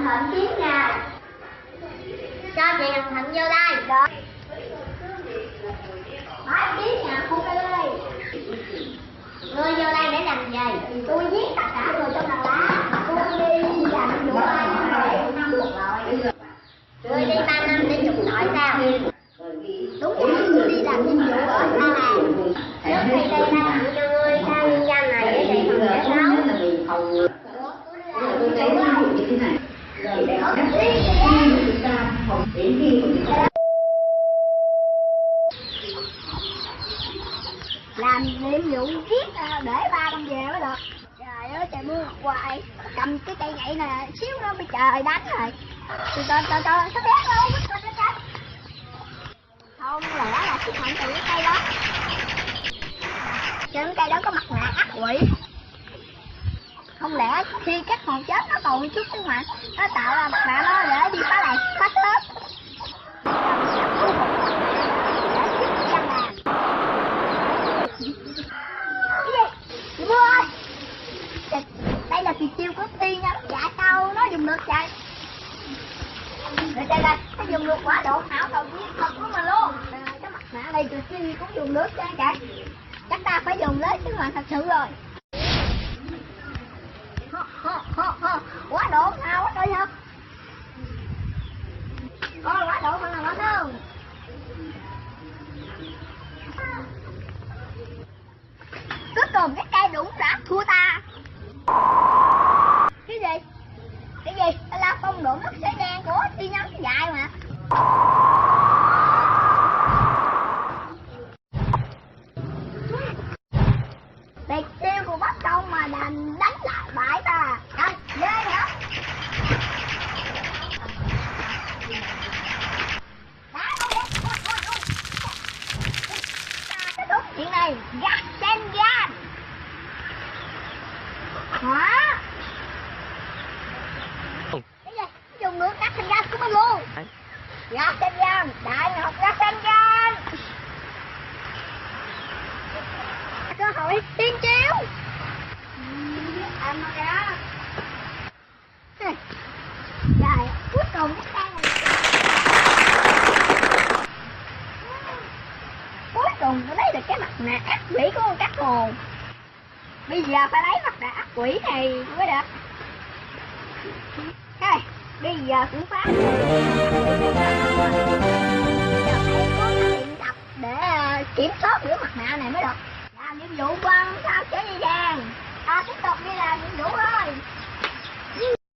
Thịnh kiếm nha. Cho chị Hằng Thịnh vô đây. Được. Nói kiếm nhà khu đây đi. Ngươi vô đây để làm gì? Tôi giết tất cả người trong làng lá. Tôi đi làm vụ 3 năm để 5 một rồi. Ngươi đi 3 năm để chuộc tội sao? Đúng vậy, tôi đi làm nhiệm vụ ở Sa Làng. Trước khi đây ta tặng cho ngươi sao nhân danh này để đề phòng kẻ xấu. Làm nhiệm vụ giết để ba con về mới được. Trời ơi trời mưa hoài, cầm cái cây gậy nè xíu nó bị trời đánh rồi. Từ từ sắp bét luôn, không lẽ là sức mạnh từ cái cây đó. Trên cây đó có mặt nạ ác quỷ. Không lẽ khi các hồn chết nó còn chút sức mạnh, nó tạo ra mặt nạ nó để đi phá làng phá xóm. Chị Mưa ơi, đây là kỳ chiêu của tiên nha, dạ sao nó dùng được vậy? Rồi đây nó dùng được quả độ hảo đầu tiên thật của mình luôn. Cái mặt nạ này từ khi cũng dùng nước cho cả. Chắc ta phải dùng lấy sức mạnh thật sự rồi. Quá độ hảo quá trời không? Có quá độ hơn là nó không? Cuối cùng cái cây đụng đã thua ta. Cái gì? Cái gì? Ta là phong độ nước sẽ đen của tiên nhân dài mà. Tuyệt chiêu của Bắc Công mà đánh lại bãi ta. Trời, ghê hả? Kết thúc chuyện này, gạt sen gan. Hả? Cái gì? Dùng nước gạt sen gan của mình luôn. Gạt sen gan, đại học gạt sen gan. Cơ hội tiên chiếu. Anh ra. Trời, cuối cùng cái cây này. Cuối cùng tôi lấy được cái mặt nạ ác quỷ của con cát hồn. Bây giờ phải lấy mặt nạ ác quỷ này mới được. Thôi, bây giờ cũng phá. Giờ phải có luyện tập để kiểm soát giữa mặt nạ này mới được. Làm nhiệm vụ quan sao chế dây vàng. Ta tiếp tục đi làm nhiệm vụ thôi.